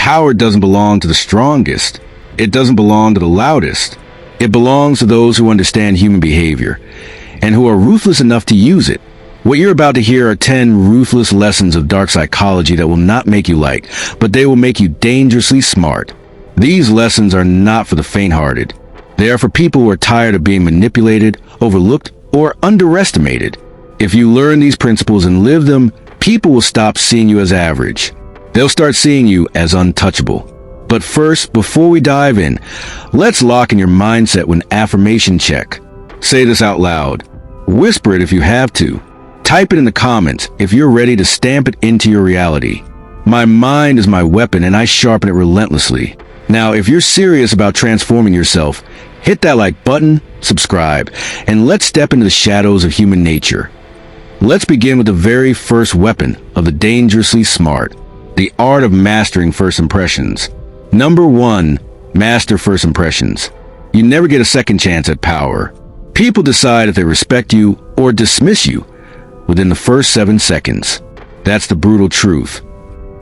Power doesn't belong to the strongest. It doesn't belong to the loudest. It belongs to those who understand human behavior and who are ruthless enough to use it. What you're about to hear are 10 ruthless lessons of dark psychology that will not make you like, but they will make you dangerously smart. These lessons are not for the faint-hearted. They are for people who are tired of being manipulated, overlooked, or underestimated. If you learn these principles and live them, people will stop seeing you as average. They'll start seeing you as untouchable. But first, before we dive in, let's lock in your mindset with an affirmation check. Say this out loud. Whisper it if you have to. Type it in the comments if you're ready to stamp it into your reality. My mind is my weapon and I sharpen it relentlessly. Now, if you're serious about transforming yourself, hit that like button, subscribe, and let's step into the shadows of human nature. Let's begin with the very first weapon of the dangerously smart, the art of mastering first impressions. Number 1, master first impressions. You never get a second chance at power. People decide if they respect you or dismiss you within the first 7 seconds. That's the brutal truth.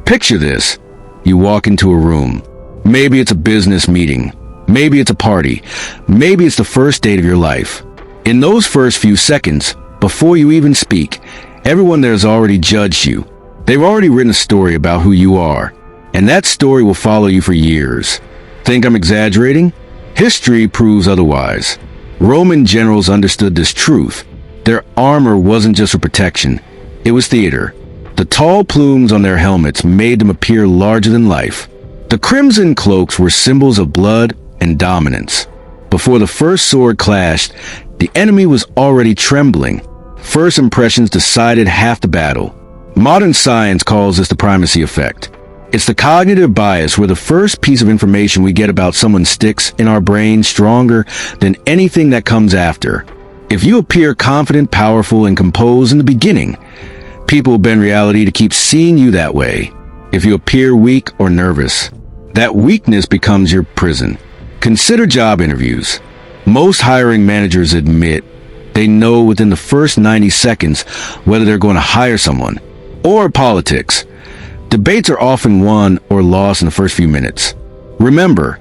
Picture this. You walk into a room. Maybe it's a business meeting. Maybe it's a party. Maybe it's the first date of your life. In those first few seconds, before you even speak, everyone there has already judged you. They've already written a story about who you are, and that story will follow you for years. Think I'm exaggerating? History proves otherwise. Roman generals understood this truth. Their armor wasn't just for protection, it was theater. The tall plumes on their helmets made them appear larger than life. The crimson cloaks were symbols of blood and dominance. Before the first sword clashed, the enemy was already trembling. First impressions decided half the battle. Modern science calls this the primacy effect. It's the cognitive bias where the first piece of information we get about someone sticks in our brain stronger than anything that comes after. If you appear confident, powerful, and composed in the beginning, people will bend reality to keep seeing you that way. If you appear weak or nervous, that weakness becomes your prison. Consider job interviews. Most hiring managers admit they know within the first 90 seconds whether they're going to hire someone. Or politics. Debates are often won or lost in the first few minutes. Remember,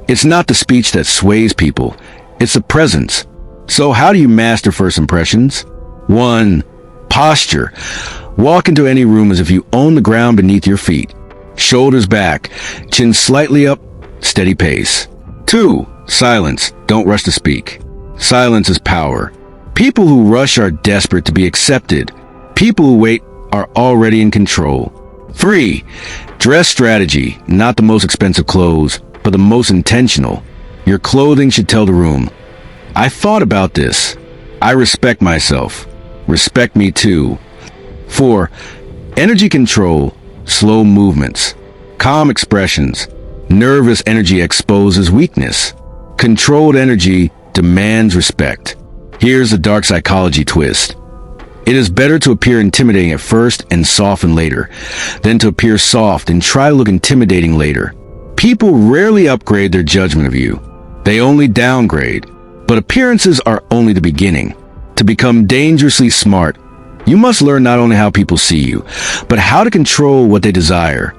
it's not the speech that sways people, it's the presence. So how do you master first impressions? 1. Posture. Walk into any room as if you own the ground beneath your feet. Shoulders back, chin slightly up, steady pace. 2. Silence. Don't rush to speak. Silence is power. People who rush are desperate to be accepted. People who wait are already in control. 3. Dress strategy. Not the most expensive clothes, but the most intentional. Your clothing should tell the room, I thought about this. I respect myself. Respect me too. 4. Energy control. Slow movements. Calm expressions. Nervous energy exposes weakness. Controlled energy demands respect. Here's the dark psychology twist. It is better to appear intimidating at first and soften later, than to appear soft and try to look intimidating later. People rarely upgrade their judgment of you. They only downgrade. But appearances are only the beginning. To become dangerously smart, you must learn not only how people see you, but how to control what they desire.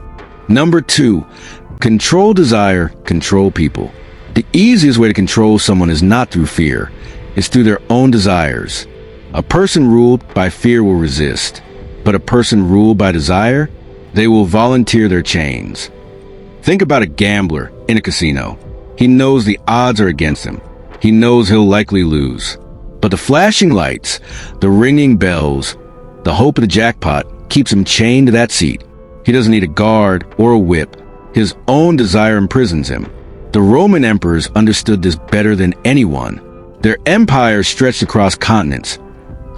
Number 2, control desire, control people. The easiest way to control someone is not through fear, it's through their own desires. A person ruled by fear will resist, but a person ruled by desire, they will volunteer their chains. Think about a gambler in a casino. He knows the odds are against him. He knows he'll likely lose. But the flashing lights, the ringing bells, the hope of the jackpot keeps him chained to that seat. He doesn't need a guard or a whip. His own desire imprisons him. The Roman emperors understood this better than anyone. Their empires stretched across continents,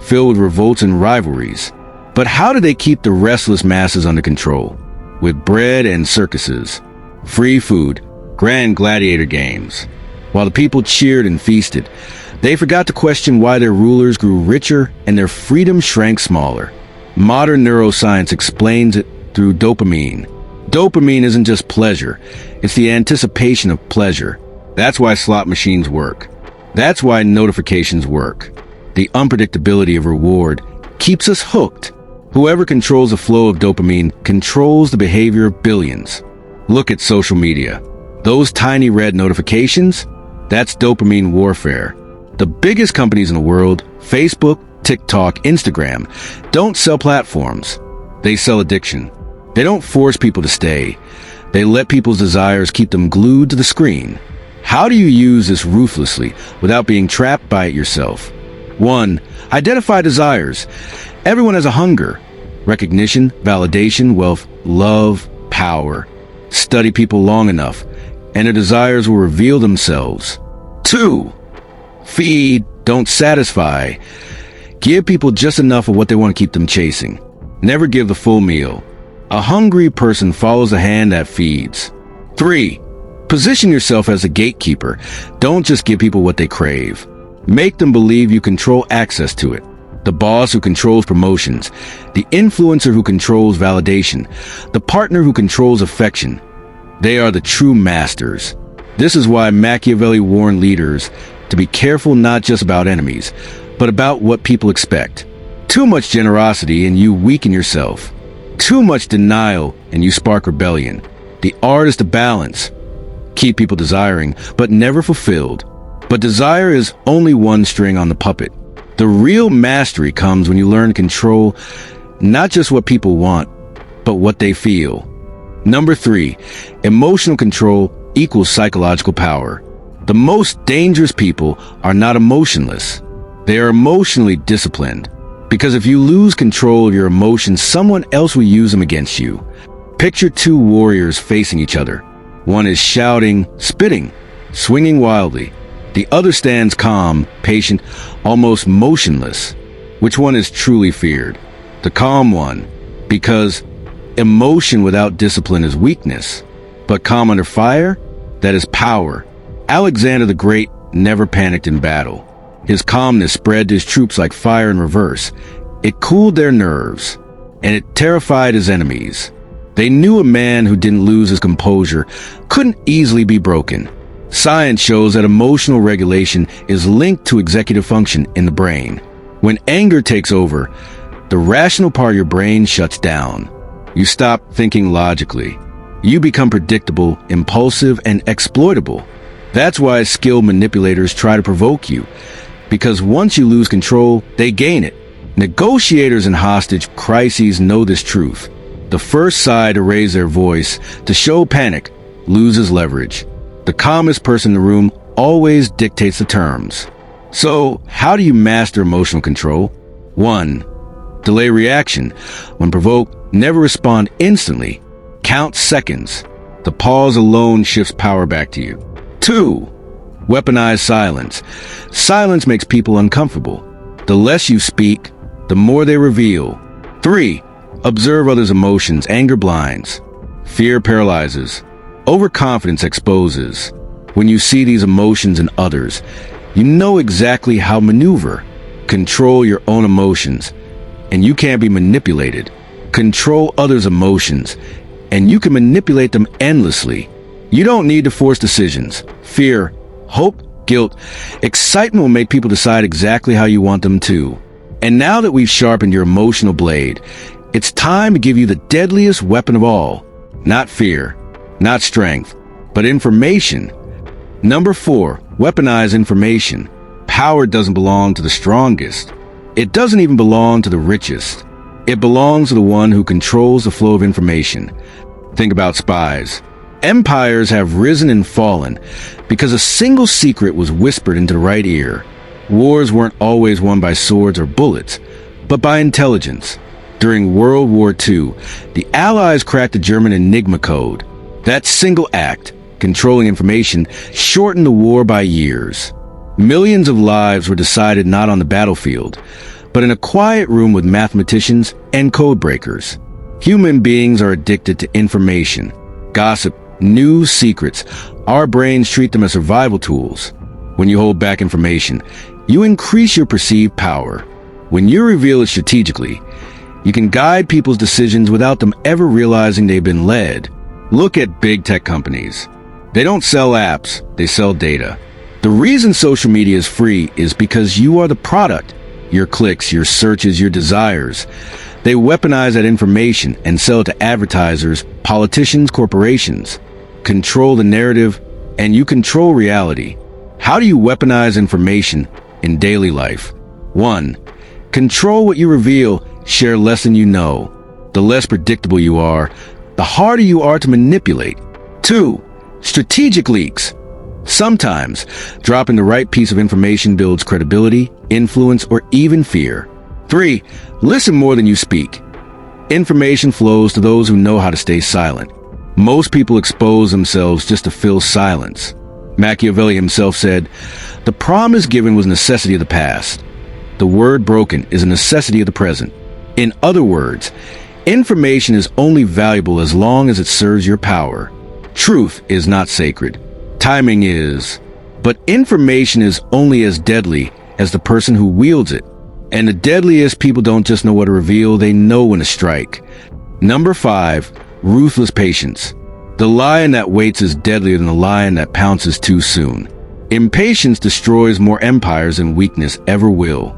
filled with revolts and rivalries. But how did they keep the restless masses under control? With bread and circuses, free food, grand gladiator games. While the people cheered and feasted, they forgot to question why their rulers grew richer and their freedom shrank smaller. Modern neuroscience explains it through dopamine. Dopamine isn't just pleasure, it's the anticipation of pleasure. That's why slot machines work. That's why notifications work. The unpredictability of reward keeps us hooked. Whoever controls the flow of dopamine controls the behavior of billions. Look at social media. Those tiny red notifications, that's dopamine warfare. The biggest companies in the world, Facebook, TikTok, Instagram, don't sell platforms. They sell addiction. They don't force people to stay. They let people's desires keep them glued to the screen. How do you use this ruthlessly without being trapped by it yourself? 1. Identify desires. Everyone has a hunger. Recognition, validation, wealth, love, power. Study people long enough, and their desires will reveal themselves. 2. Feed, don't satisfy. Give people just enough of what they want to keep them chasing. Never give the full meal. A hungry person follows the hand that feeds. 3. Position yourself as a gatekeeper. Don't just give people what they crave. Make them believe you control access to it. The boss who controls promotions, the influencer who controls validation, the partner who controls affection. They are the true masters. This is why Machiavelli warned leaders to be careful not just about enemies, but about what people expect. Too much generosity and you weaken yourself. Too much denial and you spark rebellion. The art is to balance. Keep people desiring, but never fulfilled. But desire is only one string on the puppet. The real mastery comes when you learn to control not just what people want, but what they feel. 3, emotional control equals psychological power. The most dangerous people are not emotionless. They are emotionally disciplined. Because if you lose control of your emotions, someone else will use them against you. Picture 2 warriors facing each other. One is shouting, spitting, swinging wildly. The other stands calm, patient, almost motionless. Which one is truly feared? The calm one, because emotion without discipline is weakness. But calm under fire? That is power. Alexander the Great never panicked in battle. His calmness spread to his troops like fire in reverse. It cooled their nerves, and it terrified his enemies. They knew a man who didn't lose his composure couldn't easily be broken. Science shows that emotional regulation is linked to executive function in the brain. When anger takes over, the rational part of your brain shuts down. You stop thinking logically. You become predictable, impulsive, and exploitable. That's why skilled manipulators try to provoke you, because once you lose control, they gain it. Negotiators in hostage crises know this truth. The first side to raise their voice, to show panic, loses leverage. The calmest person in the room always dictates the terms. So, how do you master emotional control? 1. Delay reaction. When provoked, never respond instantly. Count seconds. The pause alone shifts power back to you. 2. Weaponize silence. Silence makes people uncomfortable. The less you speak, the more they reveal. 3. Observe others' emotions. Anger blinds. Fear paralyzes. Overconfidence exposes. When you see these emotions in others, you know exactly how to maneuver. Control your own emotions, and you can't be manipulated. Control others' emotions, and you can manipulate them endlessly. You don't need to force decisions. Fear, hope, guilt, excitement will make people decide exactly how you want them to. And now that we've sharpened your emotional blade, it's time to give you the deadliest weapon of all. Not fear, not strength, but information. 4, weaponize information. Power doesn't belong to the strongest. It doesn't even belong to the richest. It belongs to the one who controls the flow of information. Think about spies. Empires have risen and fallen because a single secret was whispered into the right ear. Wars weren't always won by swords or bullets, but by intelligence. During World War II, the Allies cracked the German Enigma code. That single act, controlling information, shortened the war by years. Millions of lives were decided not on the battlefield, but in a quiet room with mathematicians and code breakers. Human beings are addicted to information, gossip, news, secrets. Our brains treat them as survival tools. When you hold back information, you increase your perceived power. When you reveal it strategically, you can guide people's decisions without them ever realizing they've been led. Look at big tech companies. They don't sell apps, they sell data. The reason social media is free is because you are the product. Your clicks, your searches, your desires. They weaponize that information and sell it to advertisers, politicians, corporations. Control the narrative, and you control reality. How do you weaponize information in daily life? 1. Control what you reveal, share less than you know. The less predictable you are, the harder you are to manipulate. 2. Strategic leaks. Sometimes, dropping the right piece of information builds credibility, influence, or even fear. 3. Listen more than you speak. Information flows to those who know how to stay silent. Most people expose themselves just to fill silence. Machiavelli himself said, "The promise given was a necessity of the past. The word broken is a necessity of the present." In other words, information is only valuable as long as it serves your power. Truth is not sacred. Timing is. But information is only as deadly as the person who wields it. And the deadliest people don't just know what to reveal, they know when to strike. Number 5, ruthless patience. The lion that waits is deadlier than the lion that pounces too soon. Impatience destroys more empires than weakness ever will.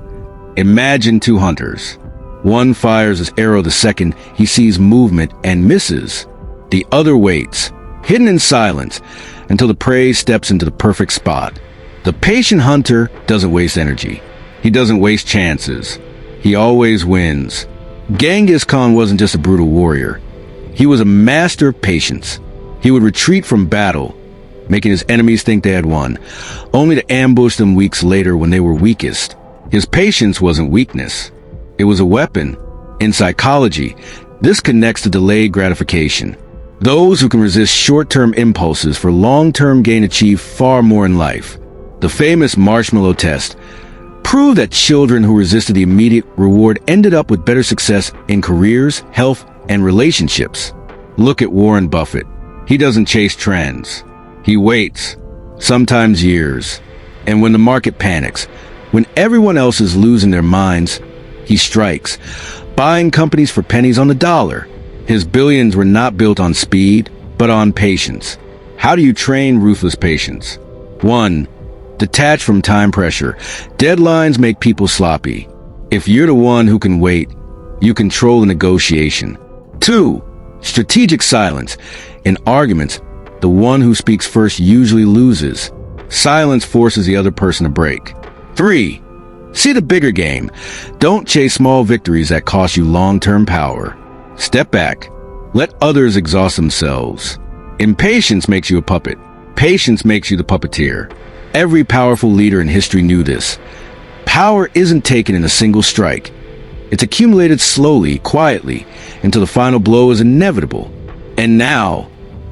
Imagine 2 hunters. One fires his arrow the second he sees movement and misses. The other waits, hidden in silence, until the prey steps into the perfect spot. The patient hunter doesn't waste energy. He doesn't waste chances. He always wins. Genghis Khan wasn't just a brutal warrior. He was a master of patience. He would retreat from battle, making his enemies think they had won, only to ambush them weeks later when they were weakest. His patience wasn't weakness. It was a weapon. In psychology, this connects to delayed gratification. Those who can resist short-term impulses for long-term gain achieve far more in life. The famous marshmallow test proved that children who resisted the immediate reward ended up with better success in careers, health, and relationships. Look at Warren Buffett. He doesn't chase trends. He waits, sometimes years. And when the market panics, when everyone else is losing their minds, he strikes, buying companies for pennies on the dollar. His billions were not built on speed, but on patience. How do you train ruthless patience? 1. Detach from time pressure. Deadlines make people sloppy. If you're the one who can wait, you control the negotiation. 2. Strategic silence. In arguments, the one who speaks first usually loses. Silence forces the other person to break. 3. See the bigger game. Don't chase small victories that cost you long-term power. Step back. Let others exhaust themselves. Impatience makes you a puppet. Patience makes you the puppeteer. Every powerful leader in history knew this. Power isn't taken in a single strike. It's accumulated slowly, quietly, until the final blow is inevitable. And now,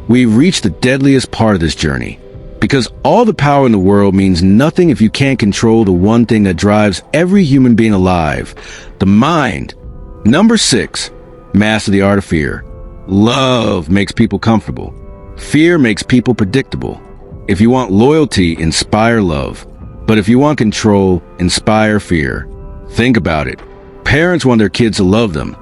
we've reached the deadliest part of this journey. Because all the power in the world means nothing if you can't control the one thing that drives every human being alive, the mind. Number 6, master the art of fear. Love makes people comfortable. Fear makes people predictable. If you want loyalty, inspire love. But if you want control, inspire fear. Think about it. Parents want their kids to love them.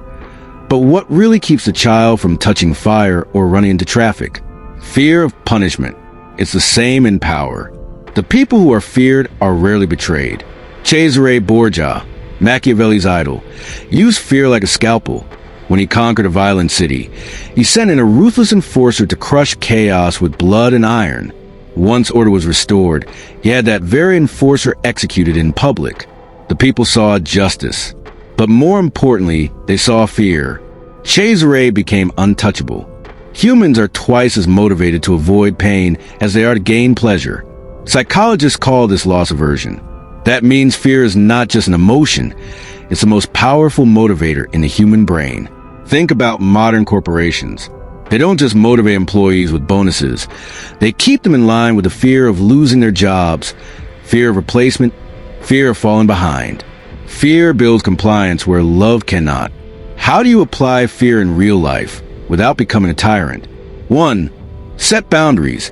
But what really keeps the child from touching fire or running into traffic? Fear of punishment. It's the same in power. The people who are feared are rarely betrayed. Cesare Borgia, Machiavelli's idol, used fear like a scalpel. When he conquered a violent city, he sent in a ruthless enforcer to crush chaos with blood and iron. Once order was restored, he had that very enforcer executed in public. The people saw justice. But more importantly, they saw fear. Cesare became untouchable. Humans are twice as motivated to avoid pain as they are to gain pleasure. Psychologists call this loss aversion. That means fear is not just an emotion. It's the most powerful motivator in the human brain. Think about modern corporations. They don't just motivate employees with bonuses. They keep them in line with the fear of losing their jobs, fear of replacement, fear of falling behind. Fear builds compliance where love cannot. How do you apply fear in real life without becoming a tyrant? 1. Set boundaries.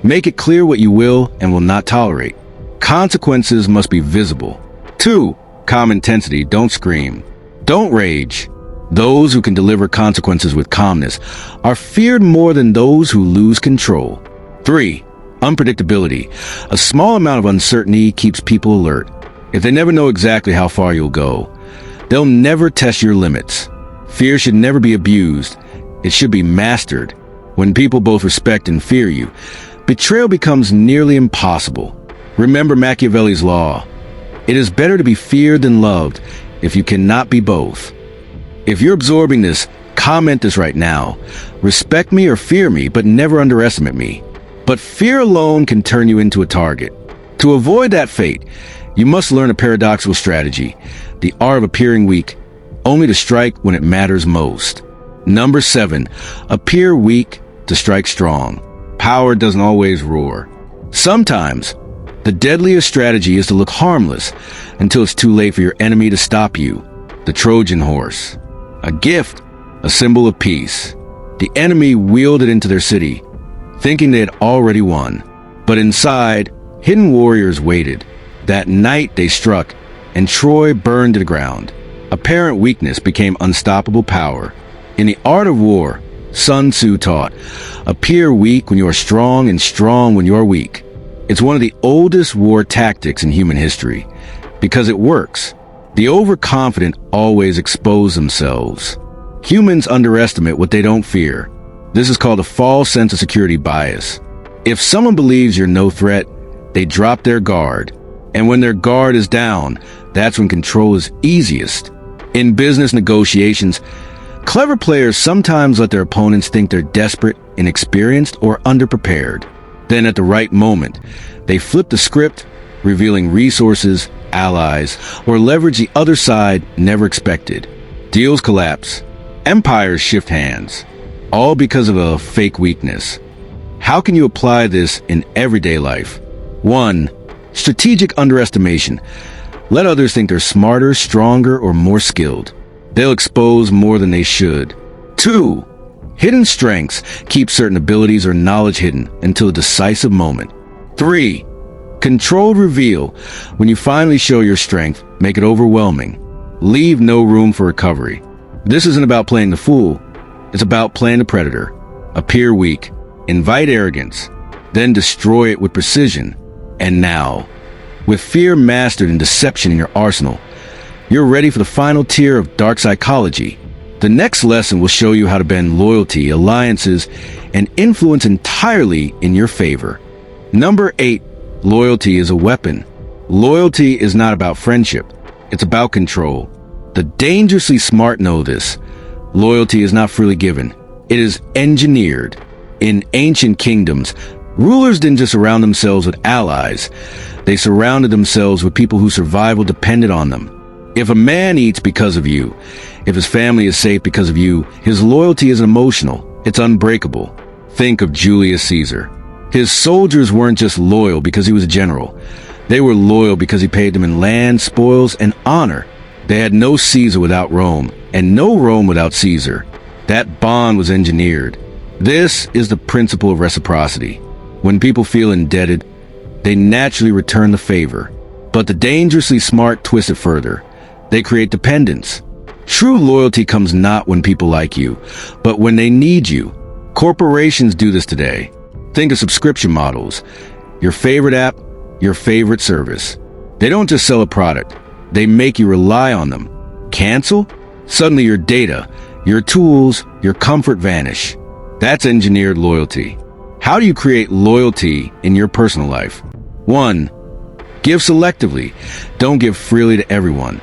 Make it clear what you will and will not tolerate. Consequences must be visible. 2. Calm intensity. Don't scream. Don't rage. Those who can deliver consequences with calmness are feared more than those who lose control. 3. Unpredictability. A small amount of uncertainty keeps people alert. If they never know exactly how far you'll go, they'll never test your limits. Fear should never be abused. It should be mastered. When people both respect and fear you, betrayal becomes nearly impossible. Remember Machiavelli's law. It is better to be feared than loved if you cannot be both. If you're absorbing this, comment this right now. Respect me or fear me, but never underestimate me. But fear alone can turn you into a target. To avoid that fate, you must learn a paradoxical strategy, the art of appearing weak, only to strike when it matters most. Number 7, appear weak to strike strong. Power doesn't always roar. Sometimes, the deadliest strategy is to look harmless until it's too late for your enemy to stop you. The Trojan horse. A gift, a symbol of peace. The enemy wheeled it into their city, thinking they had already won. But inside, hidden warriors waited. That night they struck, and Troy burned to the ground. Apparent weakness became unstoppable power. In the art of war, Sun Tzu taught, appear weak when you are strong and strong when you are weak. It's one of the oldest war tactics in human history, because it works. The overconfident always expose themselves. Humans underestimate what they don't fear. This is called a false sense of security bias. If someone believes you're no threat, they drop their guard. And when their guard is down, that's when control is easiest. In business negotiations, clever players sometimes let their opponents think they're desperate, inexperienced, or underprepared. Then at the right moment, they flip the script, revealing resources, allies, or leverage the other side never expected. Deals collapse. Empires shift hands. All because of a fake weakness. How can you apply this in everyday life? 1. Strategic underestimation. Let others think they're smarter, stronger, or more skilled. They'll expose more than they should. 2. Hidden strengths. Keep certain abilities or knowledge hidden until a decisive moment. 3. Controlled reveal. When you finally show your strength, make it overwhelming. Leave no room for recovery. This isn't about playing the fool. It's about playing the predator. Appear weak. Invite arrogance. Then destroy it with precision. And now, with fear mastered and deception in your arsenal, you're ready for the final tier of dark psychology. The next lesson will show you how to bend loyalty, alliances, and influence entirely in your favor. Number 8, loyalty is a weapon. Loyalty is not about friendship. It's about control. The dangerously smart know this. Loyalty is not freely given. It is engineered. In ancient kingdoms, rulers didn't just surround themselves with allies. They surrounded themselves with people whose survival depended on them. If a man eats because of you, if his family is safe because of you, his loyalty isn't emotional. It's unbreakable. Think of Julius Caesar. His soldiers weren't just loyal because he was a general. They were loyal because he paid them in land, spoils, and honor. They had no Caesar without Rome, and no Rome without Caesar. That bond was engineered. This is the principle of reciprocity. When people feel indebted, they naturally return the favor. But the dangerously smart twist it further. They create dependence. True loyalty comes not when people like you, but when they need you. Corporations do this today. Think of subscription models. Your favorite app, your favorite service. They don't just sell a product. They make you rely on them. Cancel? Suddenly your data, your tools, your comfort vanish. That's engineered loyalty. How do you create loyalty in your personal life? 1. Give selectively. Don't give freely to everyone.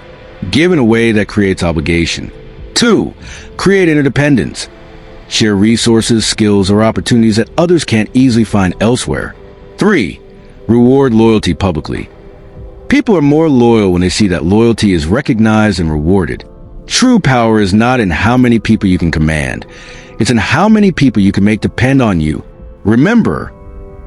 Give in a way that creates obligation. 2. Create interdependence. Share resources, skills, or opportunities that others can't easily find elsewhere. 3. Reward loyalty publicly. People are more loyal when they see that loyalty is recognized and rewarded. True power is not in how many people you can command. It's in how many people you can make depend on you. Remember,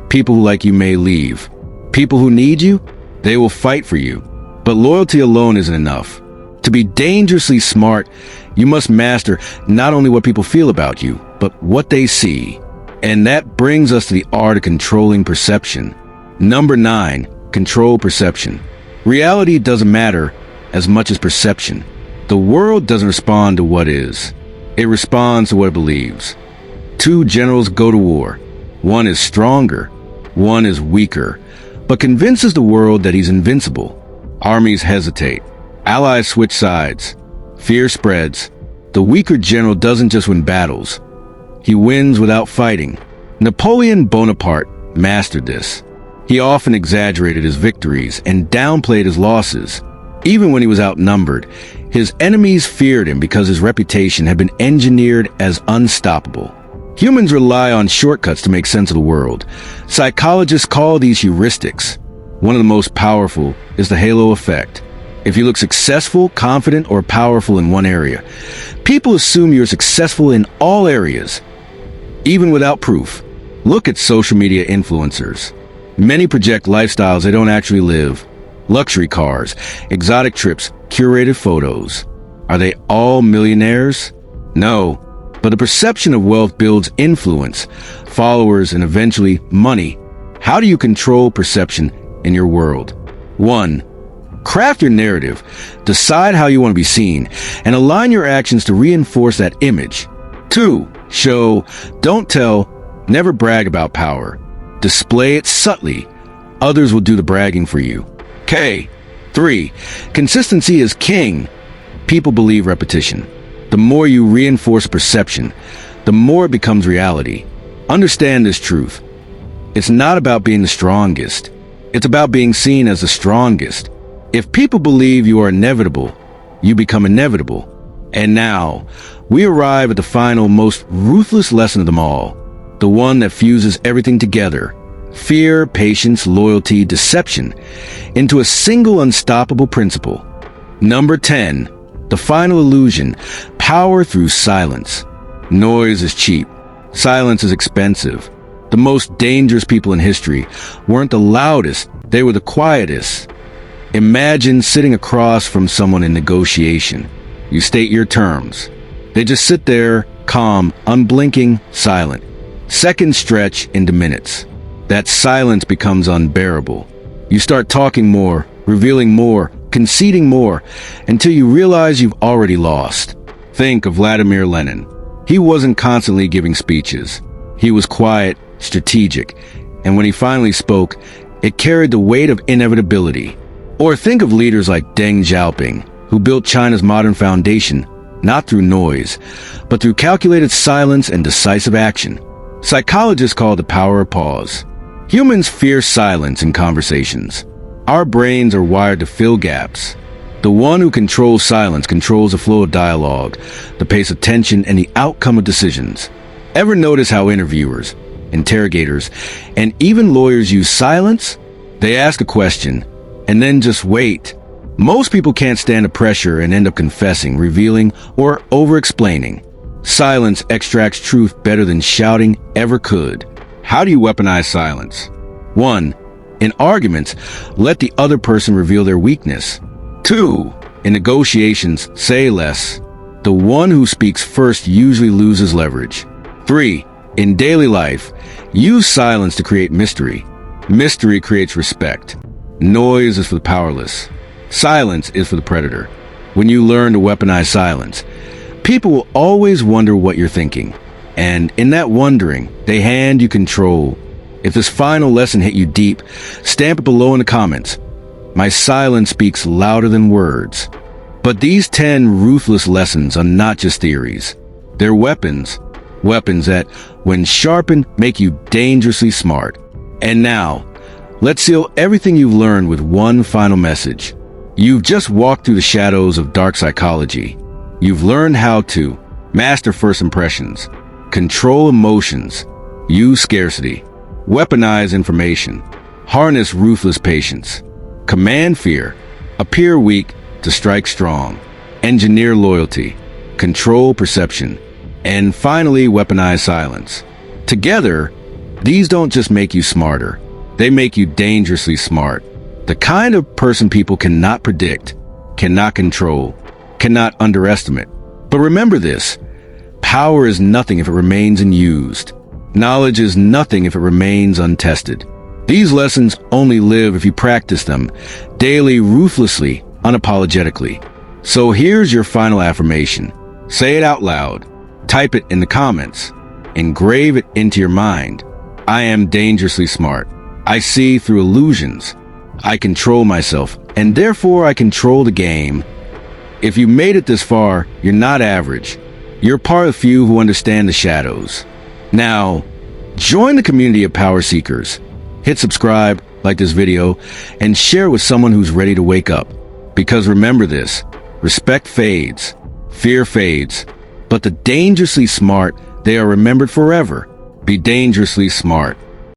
people who like you may leave. People who need you, they will fight for you. But loyalty alone isn't enough. To be dangerously smart, you must master not only what people feel about you, but what they see. And that brings us to the art of controlling perception. Number 9, control perception. Reality doesn't matter as much as perception. The world doesn't respond to what is. It responds to what it believes. 2 generals go to war. One is stronger, one is weaker, but convinces the world that he's invincible. Armies hesitate. Allies switch sides. Fear spreads. The weaker general doesn't just win battles. He wins without fighting. Napoleon Bonaparte mastered this. He often exaggerated his victories and downplayed his losses. Even when he was outnumbered, his enemies feared him because his reputation had been engineered as unstoppable. Humans rely on shortcuts to make sense of the world. Psychologists call these heuristics. One of the most powerful is the halo effect. If you look successful, confident, or powerful in one area, people assume you're successful in all areas, even without proof. Look at social media influencers. Many project lifestyles they don't actually live. Luxury cars, exotic trips, curated photos. Are they all millionaires? No, but the perception of wealth builds influence, followers, and eventually money. How do you control perception in your world? 1. Craft your narrative. Decide how you want to be seen, and align your actions to reinforce that image. 2. Show, don't tell, never brag about power. Display it subtly. Others will do the bragging for you. 3. Consistency is king. People believe repetition. The more you reinforce perception, the more it becomes reality. Understand this truth. It's not about being the strongest. It's about being seen as the strongest. If people believe you are inevitable, you become inevitable. And now, we arrive at the final, most ruthless lesson of them all. The one that fuses everything together. Fear, patience, loyalty, deception, into a single unstoppable principle. Number 10. The final illusion. Power through silence. Noise is cheap. Silence is expensive. The most dangerous people in history weren't the loudest, they were the quietest. Imagine sitting across from someone in negotiation. You state your terms. They just sit there, calm, unblinking, silent. Seconds stretch into minutes. That silence becomes unbearable. You start talking more, revealing more, conceding more, until you realize you've already lost. Think of Vladimir Lenin. He wasn't constantly giving speeches. He was quiet, strategic, and when he finally spoke, it carried the weight of inevitability. Or think of leaders like Deng Xiaoping, who built China's modern foundation, not through noise, but through calculated silence and decisive action. Psychologists call it the power of pause. Humans fear silence in conversations. Our brains are wired to fill gaps. The one who controls silence controls the flow of dialogue, the pace of tension, and the outcome of decisions. Ever notice how interviewers, interrogators, and even lawyers use silence? They ask a question, and then just wait. Most people can't stand the pressure and end up confessing, revealing, or over-explaining. Silence extracts truth better than shouting ever could. How do you weaponize silence? 1. In arguments, let the other person reveal their weakness. 2. In negotiations, say less. The one who speaks first usually loses leverage. 3. In daily life, use silence to create mystery. Mystery creates respect. Noise is for the powerless. Silence is for the predator. When you learn to weaponize silence, people will always wonder what you're thinking. And in that wondering, they hand you control. If this final lesson hit you deep, stamp it below in the comments. My silence speaks louder than words. But these 10 ruthless lessons are not just theories. They're weapons. Weapons that, when sharpened, make you dangerously smart. And now, let's seal everything you've learned with one final message. You've just walked through the shadows of dark psychology. You've learned how to master first impressions, control emotions, use scarcity, weaponize information, harness ruthless patience, command fear, appear weak to strike strong, engineer loyalty, control perception, and finally weaponize silence. Together, these don't just make you smarter, they make you dangerously smart. The kind of person people cannot predict, cannot control, cannot underestimate. But remember this, power is nothing if it remains unused. Knowledge is nothing if it remains untested. These lessons only live if you practice them daily, ruthlessly, unapologetically. So here's your final affirmation. Say it out loud. Type it in the comments. Engrave it into your mind. I am dangerously smart. I see through illusions. I control myself, and therefore I control the game. If you made it this far, you're not average. You're part of few who understand the shadows. Now, join the community of power seekers. Hit subscribe, like this video, and share with someone who's ready to wake up. Because remember this, respect fades, fear fades, but the dangerously smart, they are remembered forever. Be dangerously smart.